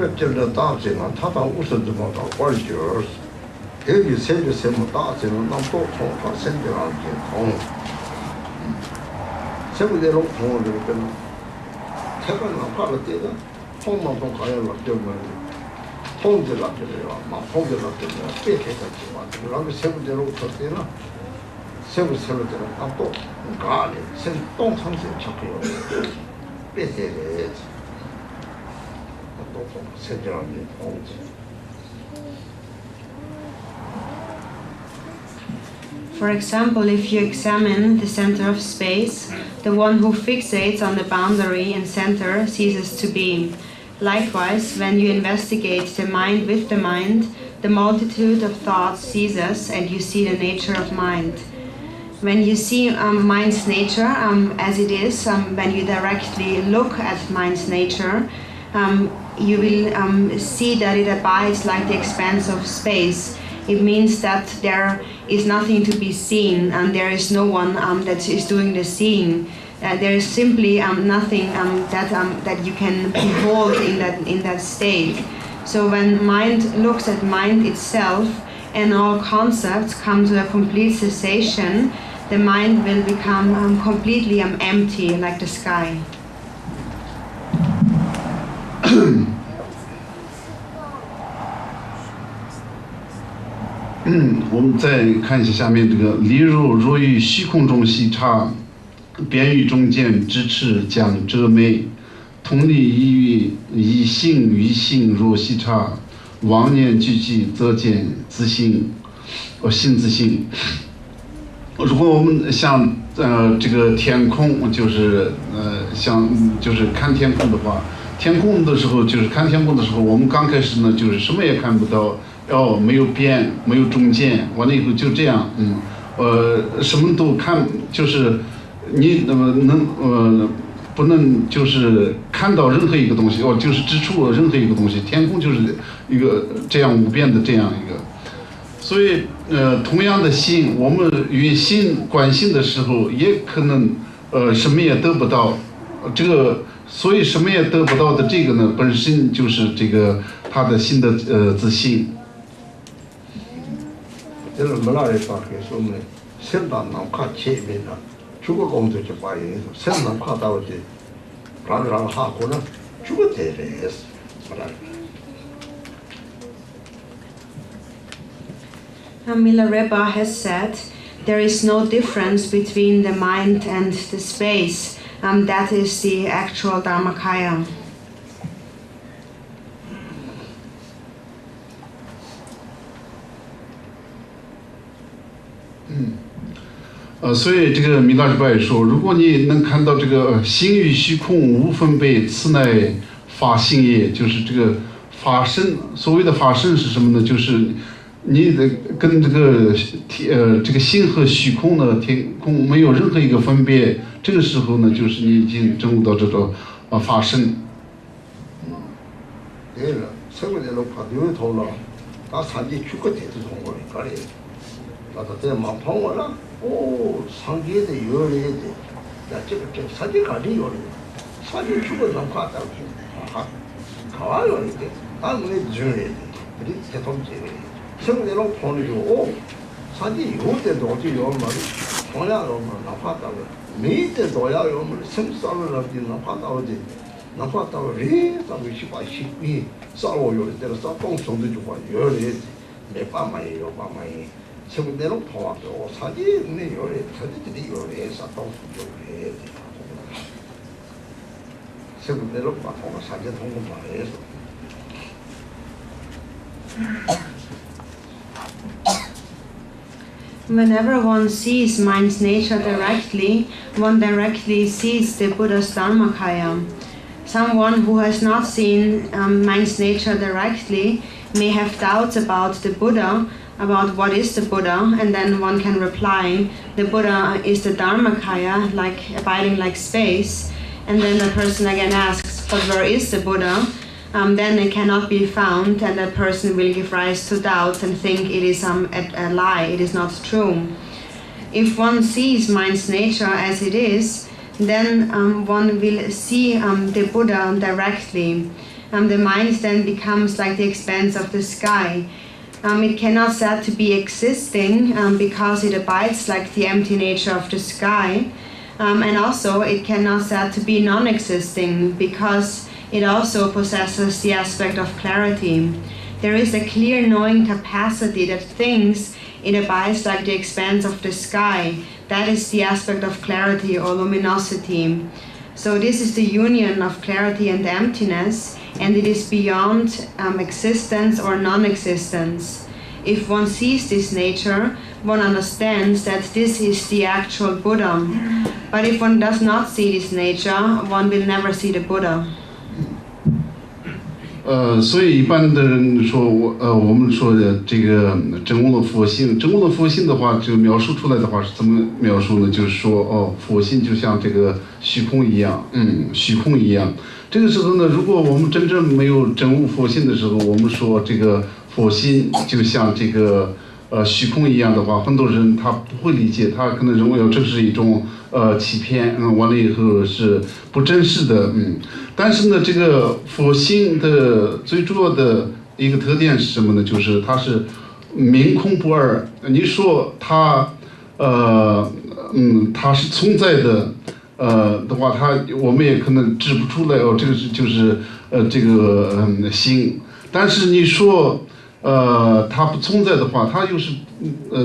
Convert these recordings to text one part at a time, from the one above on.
그때는 다지는 타다 우선도 못 걸죠. 여기 세모 다지는 남도 통과 생겨난 게 통. 세부대로 통을 이렇게 태반을 가를 때가 통만 통 가야로 되면 통제를 하게요. 막 통제를 하게요. 빼겠지만 그러면 세부대로 할 때는 세부대로 남도 가리 생동 상세 잡혀요. 빼세요. For example, if you examine the center of space, the one who fixates on the boundary and center ceases to be. Likewise, when you investigate the mind with the mind, the multitude of thoughts ceases and you see the nature of mind. When you see mind's nature as it is, when you directly look at mind's nature, you will see that it abides like the expanse of space. It means that there is nothing to be seen and there is no one that is doing the seeing. There is simply nothing that you can behold in that state. So when mind looks at mind itself and all concepts come to a complete cessation, the mind will become completely empty like the sky. 我们再看一下下面这个，例如若于虚空中细察，边于中间支持将遮昧，同理以性于性若细察，妄念聚集则见自性，性自性。如果我们像这个天空，就是就是看天空的话，天空的时候就是看天空的时候，我们刚开始呢就是什么也看不到。 没有边，没有中间，完了以后就这样，什么都看，就是你不能就是看到任何一个东西，就是指出任何一个东西，天空就是一个这样无边的这样一个，所以同样的心，我们与心观心的时候，也可能什么也得不到，这个所以什么也得不到的这个呢，本身就是这个他的心的自信。 저는 말하는 밖에서 생단 남카 체면나 죽어 공도 좀 봐요. 생단 남카다 오지. 라라라 하고는 죽어 대래스. Milarepa has said there is no difference between the mind and the space. That is the actual Dharmakaya. 所以这个弥勒日巴也说，如果你能看到这个心与虚空无分别，此乃法性也，就是这个法身。所谓的法身是什么呢？就是你的跟这个心和虚空呢，天空没有任何一个分别。这个时候呢，就是你已经证悟到这种法身。对了，什么的都怕有头了，他三界出个天子通过的，搞的，那他这蛮通过了。 오, 상계의 요리에 야, 저거 사진 가리 요리. 사진 주고 좀 갔다 오지. 가와요 이제. 아무리 중요해. 우리 세통제에. 성대로 보내줘. 오, 사진 요때도 어디 요 말이. 동야로 나왔다. 메이때도 야요 말 생살을 하지 나왔다 오지. 나왔다 오리. 사고 싶이 싸워 요리 때로 싸통 정도 주고 요리. 내 밤마이요 밤마이. 성대로 통화도 사진이 요래 사진들이 요래서 또 요래 성대로 통화 사진 통화 해서 Whenever one sees mind's nature directly, one directly sees the Buddha's Dharmakaya. Someone who has not seen mind's nature directly may have doubts about the Buddha, about what is the Buddha, and then one can reply, the Buddha is the Dharmakaya, like abiding like space, and then the person again asks, but where is the Buddha? Then it cannot be found, and that person will give rise to doubts and think it is a lie, it is not true. If one sees mind's nature as it is, then one will see the Buddha directly. the mind then becomes like the expanse of the sky. It cannot said to be existing because it abides like the empty nature of the sky. And also it cannot said to be non-existing because it also possesses the aspect of clarity. There is a clear knowing capacity that thinks it abides like the expanse of the sky. That is the aspect of clarity or luminosity. So this is the union of clarity and emptiness, and it is beyond existence or non-existence. If one sees this nature, one understands that this is the actual Buddha. But if one does not see this nature, one will never see the Buddha. 所以一般的人说，我们说的这个真悟的佛性，真悟的佛性的话，就描述出来的话是怎么描述呢？就是说，佛性就像这个虚空一样，虚空一样。这个时候呢，如果我们真正没有真悟佛性的时候，我们说这个佛性就像这个虚空一样的话，很多人他不会理解，他可能认为这是一种欺骗，完了以后是不真实的，但是呢，这个佛性的最主要的一个特点是什么呢？就是它是明空不二。你说它它是存在的的话，我们也可能指不出来这个就是这个心。但是你说它不存在的话，它又是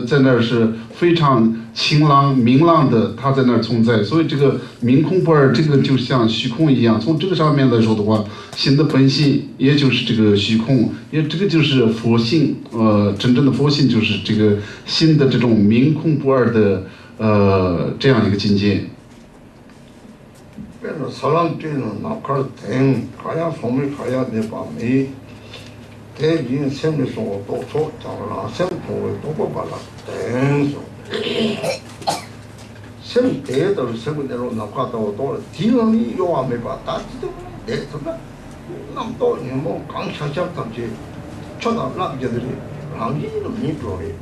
在那儿是非常清朗明朗的，它在那儿存在。所以这个明空不二，这个就像虚空一样。从这个上面来说的话，心的本性也就是这个虚空，这个就是佛性。真正的佛性就是这个心的这种明空不二的这样一个境界。사람들은 낙할 땡 가야 소물 가야 내 밤이 대진 생리소 또 좋다라 생포에 또 봐라 땡소 생 대들 생내로 낙하다고 또 뒤는 요함에 봤다 내서다 남도 뭐 강샤샤 탐지 쳐다 남자들이 남기는 미프로에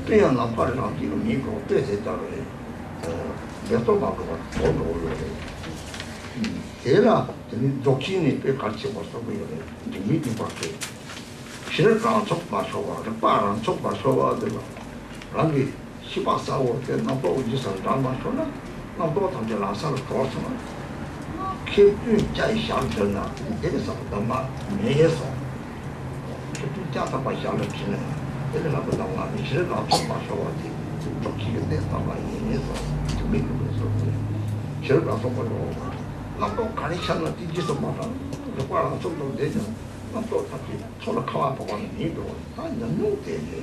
그냥 남파를 남기는 미프로 빼세다래 몇도 막고 또 놀래 era doctrine pe kalche bosto boyo mi di parte shira ka chok ba showa de pa ran chok ba showa de rangi shiba sa wo de na bo ji san dan ma shona na bo ta de la sa ko so na ke tu jai shan de na de sa da ma me ye so ke tu ja ta ba shan de chin de la ba da ma ni shira ka chok ba showa de doctrine de ta ba ye so mi ko so shira ka so ko 남도 가리샤는 뒤지서 말아. 그거랑 좀더 되죠. 남도 다시 서로 가와 보고는 이도 다 연노 때문에